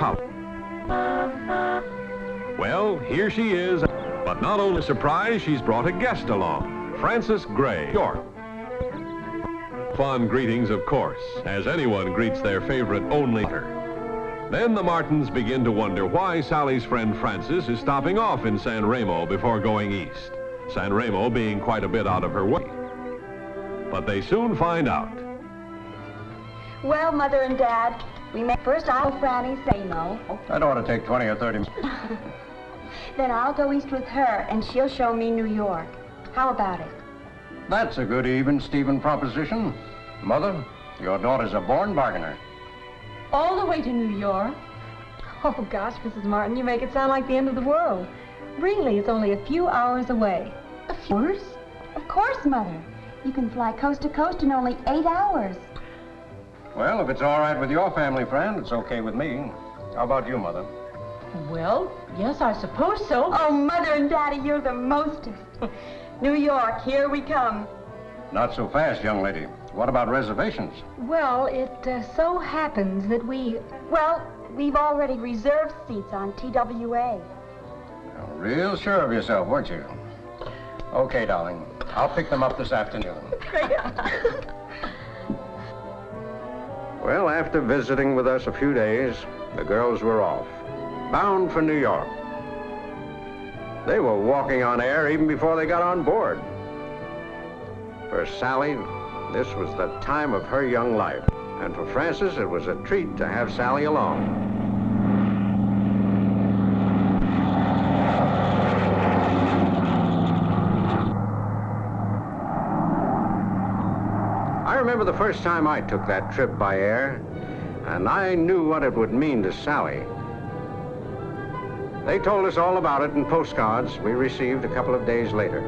college. Well, here she is, but not only a surprise, she's brought a guest along, Frances Gray, New York. Fond greetings, of course, as anyone greets their favorite only daughter. Then the Martins begin to wonder why Sally's friend Frances is stopping off in San Remo before going east, San Remo being quite a bit out of her way. But they soon find out. Well, Mother and Dad, first I'll Franny say no. That ought to take 20 or 30 minutes. Then I'll go east with her, and she'll show me New York. How about it? That's a good even-steven proposition. Mother, your daughter's a born bargainer. All the way to New York? Oh, gosh, Mrs. Martin, you make it sound like the end of the world. Really, it's only a few hours away. A few hours? Of course, Mother. You can fly coast to coast in only 8 hours. Well, if it's all right with your family, friend, it's okay with me. How about you, Mother? Well, yes, I suppose so. Oh, Mother and Daddy, you're the mostest. New York, here we come. Not so fast, young lady. What about reservations? Well, it so happens that we've already reserved seats on TWA. Real sure of yourself, weren't you? Okay, darling. I'll pick them up this afternoon. Well, after visiting with us a few days, the girls were off, bound for New York. They were walking on air even before they got on board. For Sally, this was the time of her young life. And for Frances, it was a treat to have Sally along. I remember the first time I took that trip by air, and I knew what it would mean to Sally. They told us all about it in postcards we received a couple of days later.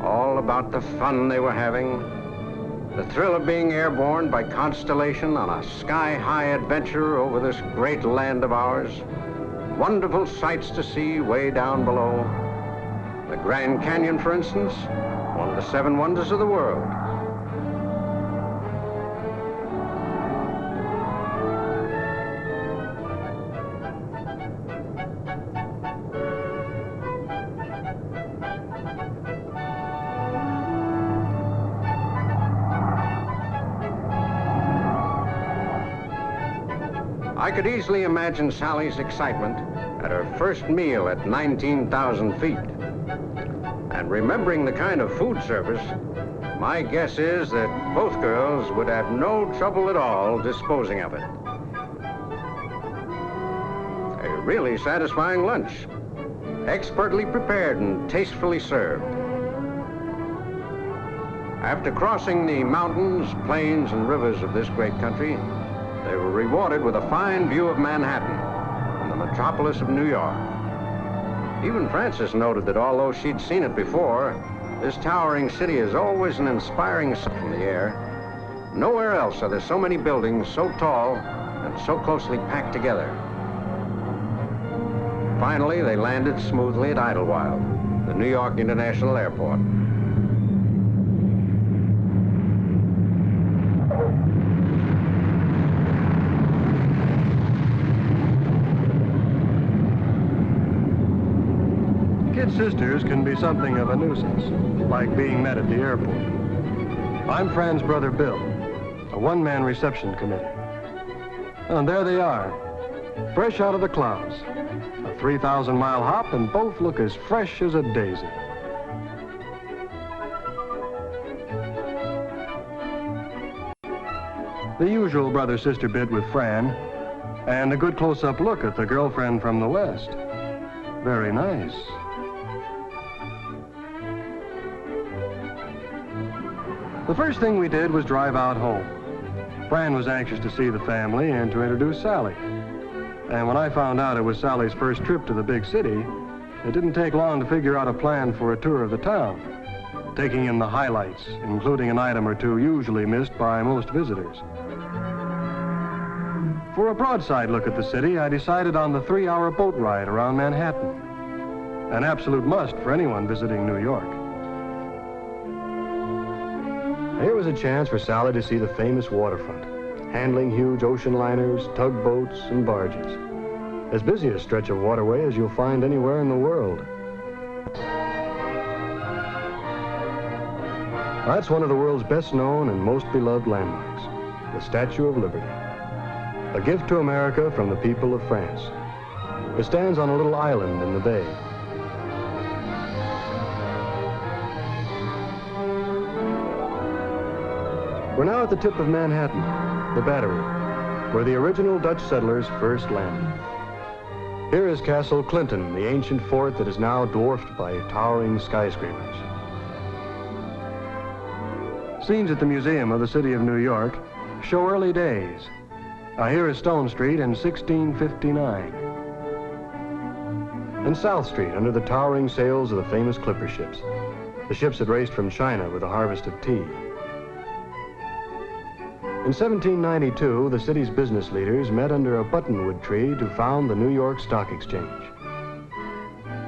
All about the fun they were having, the thrill of being airborne by Constellation on a sky-high adventure over this great land of ours, wonderful sights to see way down below. The Grand Canyon, for instance, one of the 7 wonders of the world. I could easily imagine Sally's excitement at her first meal at 19,000 feet. And remembering the kind of food service, my guess is that both girls would have no trouble at all disposing of it. A really satisfying lunch, expertly prepared and tastefully served. After crossing the mountains, plains, and rivers of this great country, they were rewarded with a fine view of Manhattan and the metropolis of New York. Even Frances noted that although she'd seen it before, this towering city is always an inspiring sight from the air. Nowhere else are there so many buildings so tall and so closely packed together. Finally, they landed smoothly at Idlewild, the New York International Airport. Kid sisters can be something of a nuisance, like being met at the airport. I'm Fran's brother Bill, a one-man reception committee. And there they are, fresh out of the clouds. A 3,000-mile hop, and both look as fresh as a daisy. The usual brother-sister bit with Fran, and a good close-up look at the girlfriend from the West. Very nice. The first thing we did was drive out home. Fran was anxious to see the family and to introduce Sally. And when I found out it was Sally's first trip to the big city, it didn't take long to figure out a plan for a tour of the town, taking in the highlights, including an item or two usually missed by most visitors. For a broadside look at the city, I decided on the 3-hour boat ride around Manhattan, an absolute must for anyone visiting New York. Here was a chance for Sally to see the famous waterfront, handling huge ocean liners, tugboats, and barges. as busy a stretch of waterway as you'll find anywhere in the world. That's one of the world's best known and most beloved landmarks, the Statue of Liberty, a gift to America from the people of France. It stands on a little island in the bay. We're now at the tip of Manhattan, the Battery, where the original Dutch settlers first landed. Here is Castle Clinton, the ancient fort that is now dwarfed by towering skyscrapers. Scenes at the Museum of the City of New York show early days. Now here is Stone Street in 1659. And South Street under the towering sails of the famous clipper ships, the ships that raced from China with a harvest of tea. In 1792, the city's business leaders met under a buttonwood tree to found the New York Stock Exchange.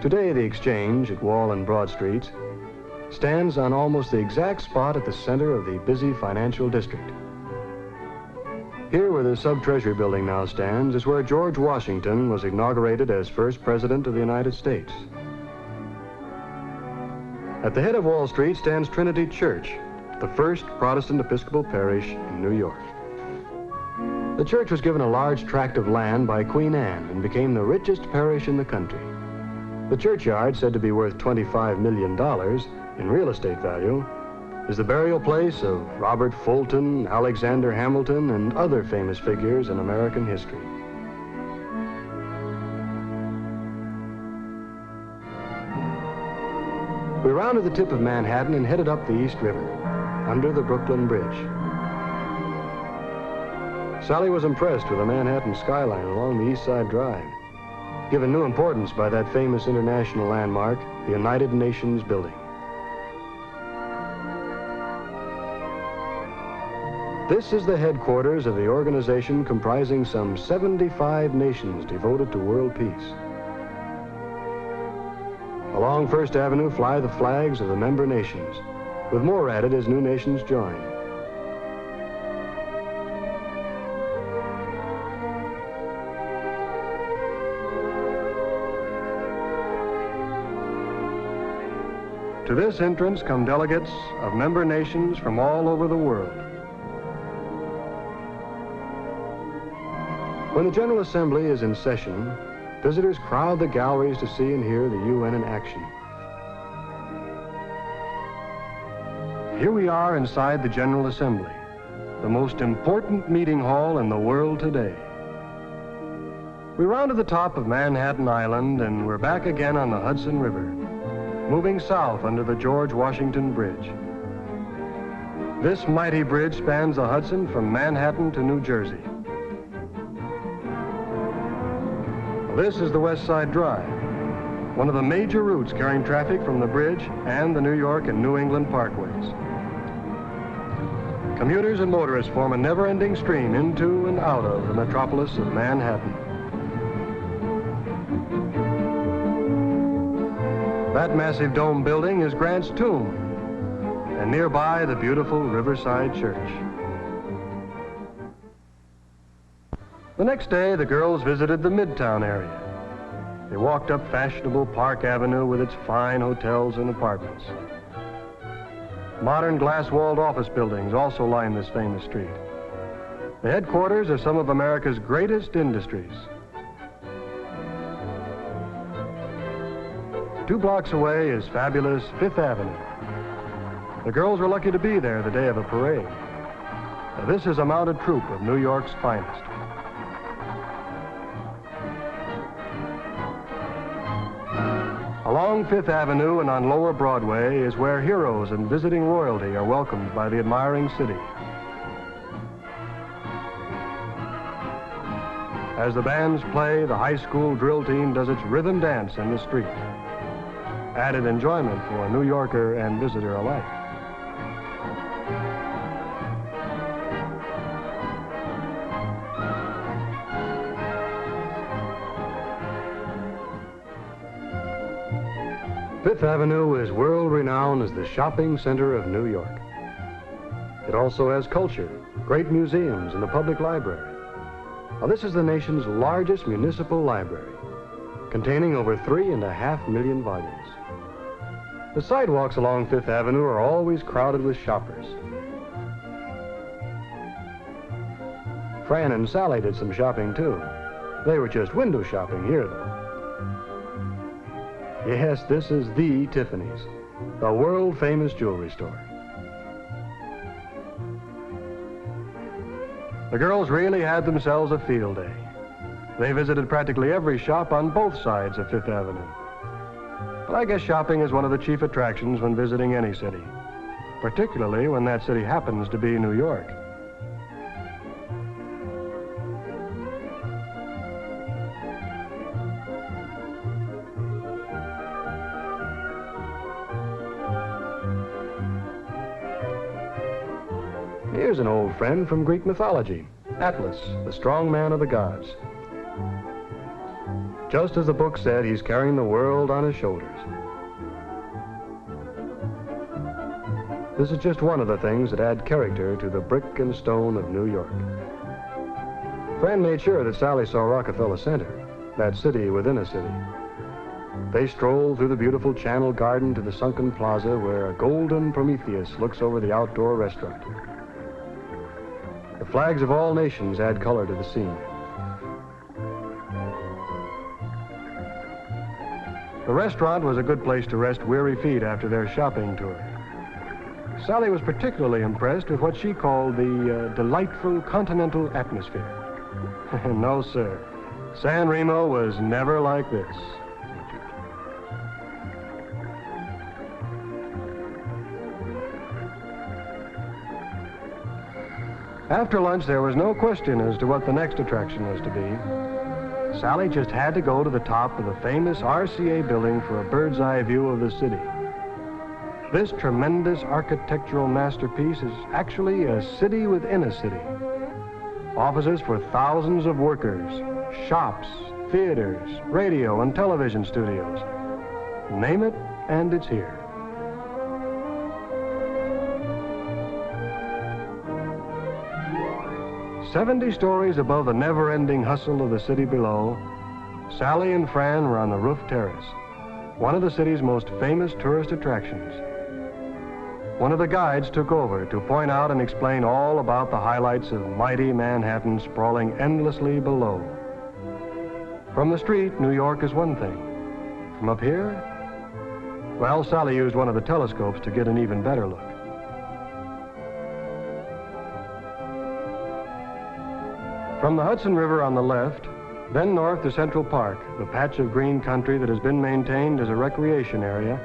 Today, the exchange at Wall and Broad Streets stands on almost the exact spot at the center of the busy financial district. Here, where the Sub-Treasury building now stands, is where George Washington was inaugurated as first president of the United States. At the head of Wall Street stands Trinity Church, the first Protestant Episcopal parish in New York. The church was given a large tract of land by Queen Anne and became the richest parish in the country. The churchyard, said to be worth $25 million in real estate value, is the burial place of Robert Fulton, Alexander Hamilton, and other famous figures in American history. We rounded the tip of Manhattan and headed up the East River, under the Brooklyn Bridge. Sally was impressed with the Manhattan skyline along the East Side Drive, given new importance by that famous international landmark, the United Nations building. This is the headquarters of the organization comprising some 75 nations devoted to world peace. Along First Avenue fly the flags of the member nations, with more added as new nations join. To this entrance come delegates of member nations from all over the world. When the General Assembly is in session, visitors crowd the galleries to see and hear the UN in action. Here we are inside the General Assembly, the most important meeting hall in the world today. We rounded the top of Manhattan Island and we're back again on the Hudson River, moving south under the George Washington Bridge. This mighty bridge spans the Hudson from Manhattan to New Jersey. This is the West Side Drive, one of the major routes carrying traffic from the bridge and the New York and New England parkways. Commuters and motorists form a never-ending stream into and out of the metropolis of Manhattan. That massive dome building is Grant's tomb, and nearby the beautiful Riverside Church. The next day, the girls visited the Midtown area. They walked up fashionable Park Avenue with its fine hotels and apartments. Modern glass-walled office buildings also line this famous street, the headquarters of some of America's greatest industries. 2 blocks away is fabulous Fifth Avenue. The girls were lucky to be there the day of a parade. Now, this is a mounted troupe of New York's finest. Along Fifth Avenue and on Lower Broadway is where heroes and visiting royalty are welcomed by the admiring city. As the bands play, the high school drill team does its rhythm dance in the street. Added enjoyment for New Yorker and visitor alike. Fifth Avenue is world-renowned as the shopping center of New York. It also has culture, great museums, and a public library. Now, this is the nation's largest municipal library, containing over 3.5 million volumes. The sidewalks along Fifth Avenue are always crowded with shoppers. Fran and Sally did some shopping, too. They were just window shopping here, though. Yes, this is the Tiffany's, the world-famous jewelry store. The girls really had themselves a field day. They visited practically every shop on both sides of Fifth Avenue. But I guess shopping is one of the chief attractions when visiting any city, particularly when that city happens to be New York. Here's an old friend from Greek mythology, Atlas, the strong man of the gods. Just as the book said, he's carrying the world on his shoulders. This is just one of the things that add character to the brick and stone of New York. Fran made sure that Sally saw Rockefeller Center, that city within a city. They strolled through the beautiful Channel Garden to the sunken plaza where a golden Prometheus looks over the outdoor restaurant. The flags of all nations add color to the scene. The restaurant was a good place to rest weary feet after their shopping tour. Sally was particularly impressed with what she called the delightful continental atmosphere. No, sir. San Remo was never like this. After lunch, there was no question as to what the next attraction was to be. Sally just had to go to the top of the famous RCA building for a bird's eye view of the city. This tremendous architectural masterpiece is actually a city within a city. Offices for thousands of workers, shops, theaters, radio and television studios. Name it, and it's here. "70 stories above the never-ending hustle of the city below, Sally and Fran were on the roof terrace, one of the city's most famous tourist attractions. One of the guides took over to point out and explain all about the highlights of mighty Manhattan sprawling endlessly below. From the street, New York is one thing. From up here, well, Sally used one of the telescopes to get an even better look. From the Hudson River on the left, then north to Central Park, the patch of green country that has been maintained as a recreation area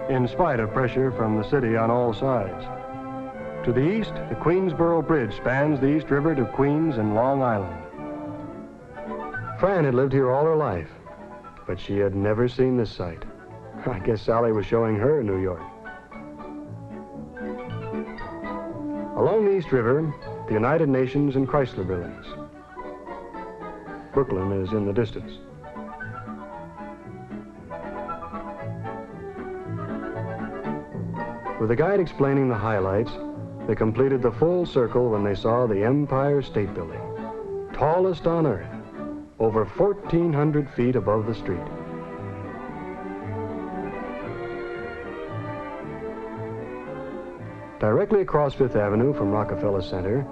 in spite of pressure from the city on all sides. To the east, the Queensboro Bridge spans the East River to Queens and Long Island. Fran had lived here all her life, but she had never seen this sight. I guess Sally was showing her New York. Along the East River, the United Nations and Chrysler buildings. Brooklyn is in the distance. With the guide explaining the highlights, they completed the full circle when they saw the Empire State Building, tallest on Earth, over 1,400 feet above the street. Directly across Fifth Avenue from Rockefeller Center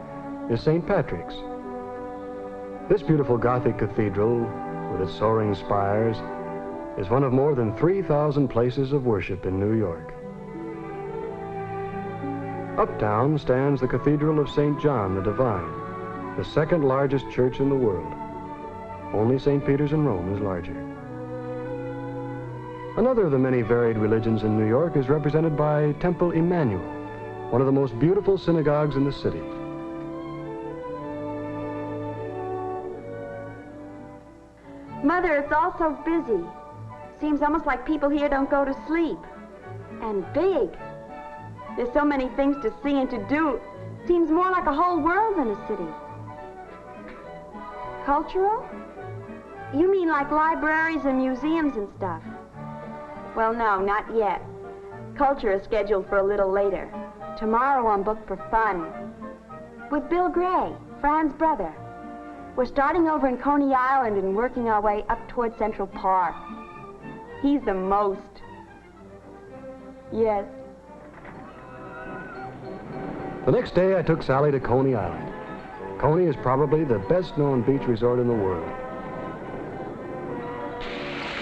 is St. Patrick's. This beautiful Gothic cathedral, with its soaring spires, is one of more than 3,000 places of worship in New York. Uptown stands the Cathedral of St. John the Divine, the second largest church in the world. Only St. Peter's in Rome is larger. Another of the many varied religions in New York is represented by Temple Emmanuel, one of the most beautiful synagogues in the city. Mother, it's all so busy. Seems almost like people here don't go to sleep. And big. There's so many things to see and to do. Seems more like a whole world than a city. Cultural? You mean like libraries and museums and stuff? Well, no, not yet. Culture is scheduled for a little later. Tomorrow I'm booked for fun. With Bill Gray, Fran's brother. We're starting over in Coney Island and working our way up toward Central Park. He's the most. Yes. The next day, I took Sally to Coney Island. Coney is probably the best-known beach resort in the world.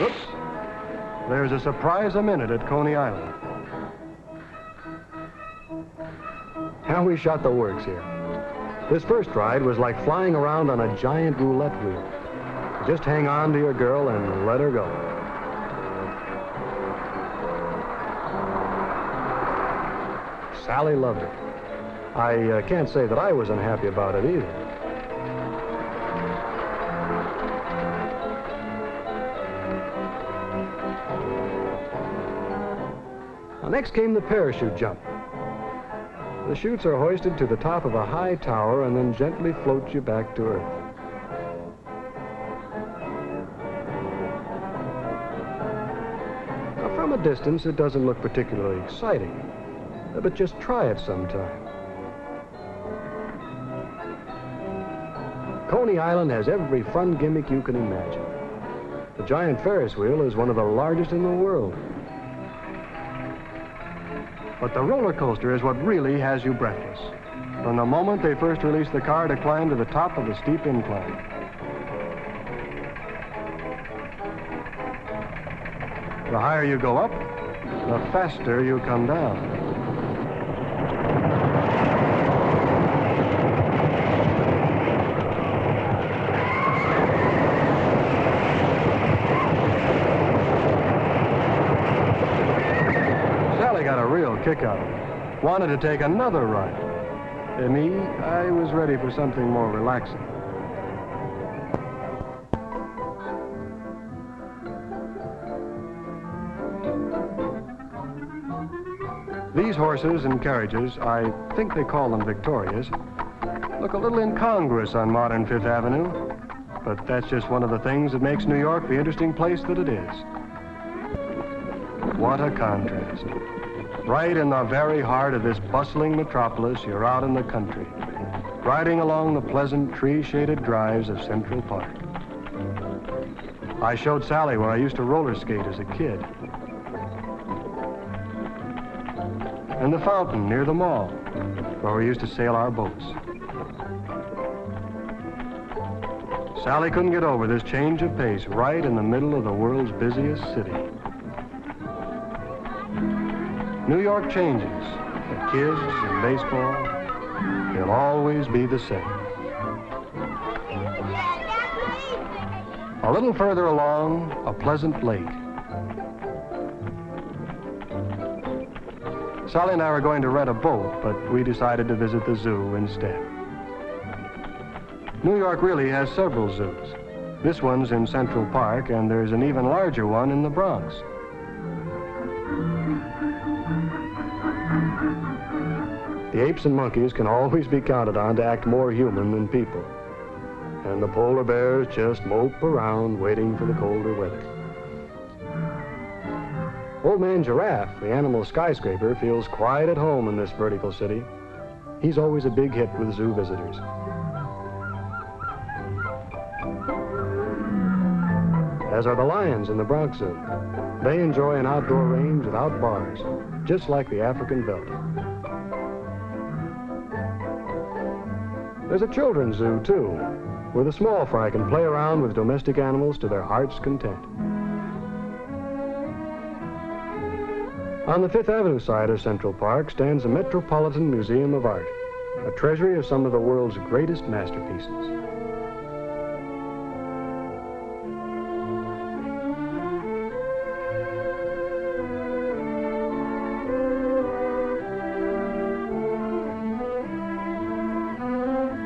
Oops. There's a surprise a minute at Coney Island. How we shot the works here. This first ride was like flying around on a giant roulette wheel. Just hang on to your girl and let her go. Sally loved it. I can't say that I was unhappy about it either. Now, next came the parachute jump. The chutes are hoisted to the top of a high tower and then gently float you back to Earth. Now, from a distance, it doesn't look particularly exciting, but just try it sometime. Coney Island has every fun gimmick you can imagine. The giant Ferris wheel is one of the largest in the world. But the roller coaster is what really has you breathless. From the moment they first release the car to climb to the top of the steep incline. The higher you go up, the faster you come down. Kick out of it. Wanted to take another ride. And me, I was ready for something more relaxing. These horses and carriages, I think they call them Victorias, look a little incongruous on modern Fifth Avenue, but that's just one of the things that makes New York the interesting place that it is. What a contrast. Right in the very heart of this bustling metropolis, you're out in the country, riding along the pleasant tree-shaded drives of Central Park. I showed Sally where I used to roller skate as a kid. And the fountain near the mall, where we used to sail our boats. Sally couldn't get over this change of pace right in the middle of the world's busiest city. New York changes, but kids and baseball, they'll always be the same. A little further along, a pleasant lake. Sally and I were going to rent a boat, but we decided to visit the zoo instead. New York really has several zoos. This one's in Central Park, and there's an even larger one in the Bronx. The apes and monkeys can always be counted on to act more human than people. And the polar bears just mope around waiting for the colder weather. Old Man Giraffe, the animal skyscraper, feels quite at home in this vertical city. He's always a big hit with zoo visitors. As are the lions in the Bronx Zoo. They enjoy an outdoor range without bars, just like the African veldt. There's a children's zoo, too, where the small fry can play around with domestic animals to their heart's content. On the Fifth Avenue side of Central Park stands the Metropolitan Museum of Art, a treasury of some of the world's greatest masterpieces.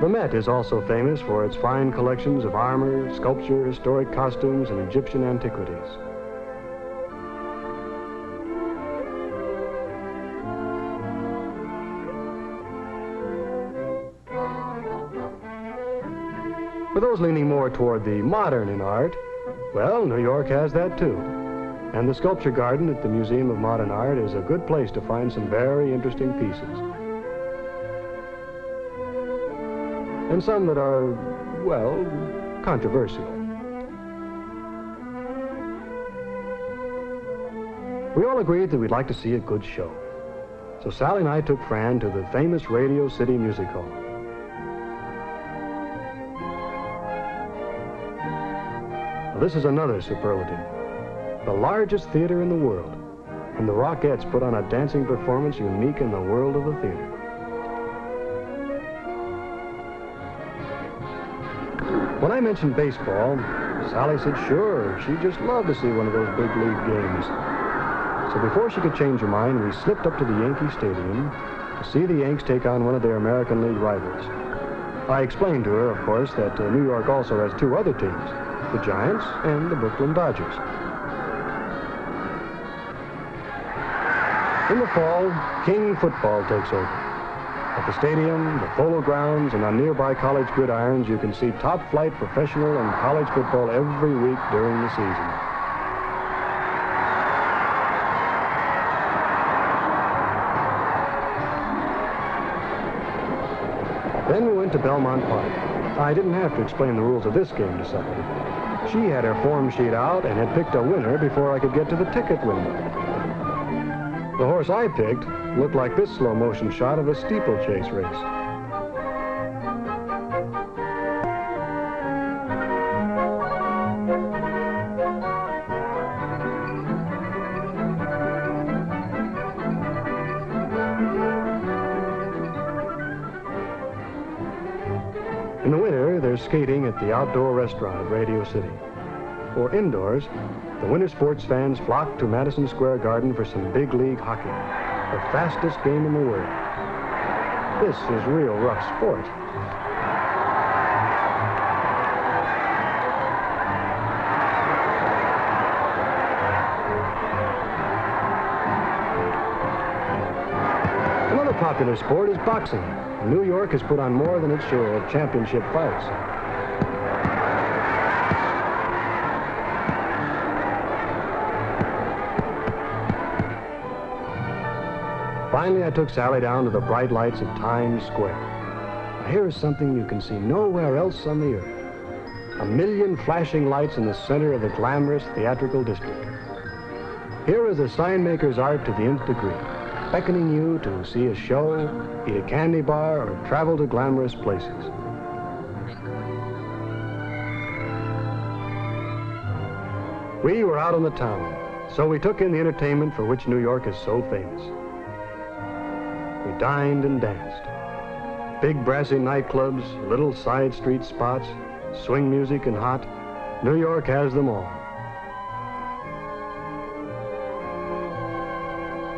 The Met is also famous for its fine collections of armor, sculpture, historic costumes, and Egyptian antiquities. For those leaning more toward the modern in art, well, New York has that too. And the Sculpture Garden at the Museum of Modern Art is a good place to find some very interesting pieces. And some that are well, controversial. We all agreed that we'd like to see a good show. So Sally and I took Fran to the famous Radio City Music Hall. Now, this is another superlative. The largest theater in the world. And the Rockettes put on a dancing performance unique in the world of the theater. When I mentioned baseball, Sally said sure, she'd just love to see one of those big league games. So before she could change her mind, we slipped up to the Yankee Stadium to see the Yanks take on one of their American League rivals. I explained to her, of course, that New York also has two other teams, the Giants and the Brooklyn Dodgers. In the fall, King football takes over. At the stadium, the polo grounds, and on nearby college gridirons, you can see top-flight professional and college football every week during the season. Then we went to Belmont Park. I didn't have to explain the rules of this game to Sally. She had her form sheet out and had picked a winner before I could get to the ticket window. The horse I picked looked like this slow-motion shot of a steeplechase race. In the winter, there's skating at the outdoor restaurant at Radio City. For indoors, the winter sports fans flock to Madison Square Garden for some big league hockey, the fastest game in the world. This is real rough sport. Another popular sport is boxing. New York has put on more than its share of championship fights. Finally, I took Sally down to the bright lights of Times Square. Now, here is something you can see nowhere else on the earth. 1 million flashing lights in the center of the glamorous theatrical district. Here is a sign maker's art to the nth degree, beckoning you to see a show, eat a candy bar, or travel to glamorous places. We were out on the town, so we took in the entertainment for which New York is so famous. We dined and danced. Big brassy nightclubs, little side street spots, swing music and hot. New York has them all.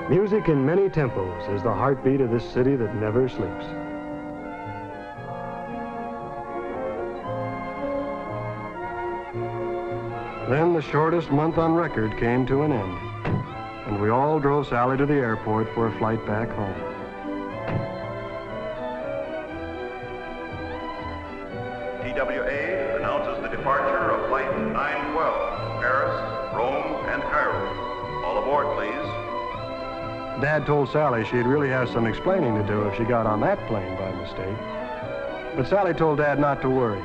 Music in many tempos is the heartbeat of this city that never sleeps. Then the shortest month on record came to an end, and we all drove Sally to the airport for a flight back home. TWA announces the departure of Flight 912, Paris, Rome, and Cairo. All aboard, please. Dad told Sally she'd really have some explaining to do if she got on that plane by mistake. But Sally told Dad not to worry.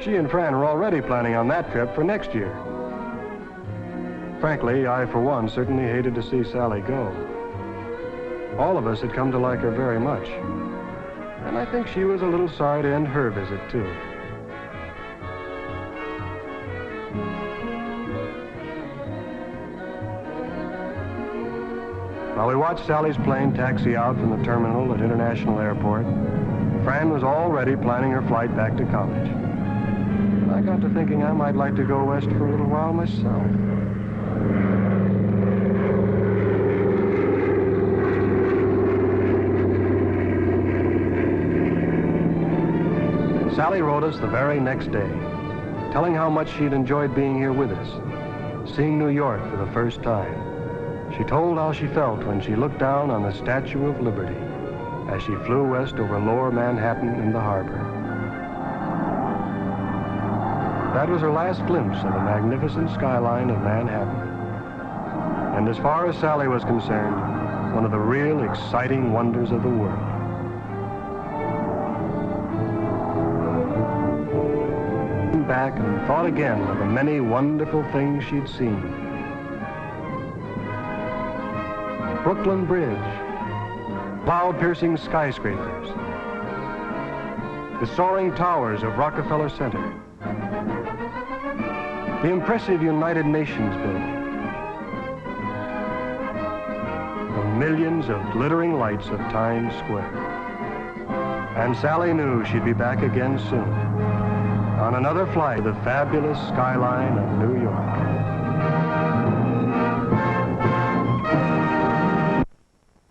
She and Fran were already planning on that trip for next year. Frankly, I, for one, certainly hated to see Sally go. All of us had come to like her very much. And I think she was a little sorry to end her visit, too. While we watched Sally's plane taxi out from the terminal at International Airport, Fran was already planning her flight back to college. I got to thinking I might like to go west for a little while myself. Sally wrote us the very next day, telling how much she'd enjoyed being here with us, seeing New York for the first time. She told how she felt when she looked down on the Statue of Liberty as she flew west over lower Manhattan and the harbor. That was her last glimpse of the magnificent skyline of Manhattan. And as far as Sally was concerned, one of the real exciting wonders of the world. back and thought again of the many wonderful things she'd seen. Brooklyn Bridge, cloud-piercing skyscrapers, the soaring towers of Rockefeller Center, the impressive United Nations building, the millions of glittering lights of Times Square. And Sally knew she'd be back again soon on another flight to the fabulous skyline of New York.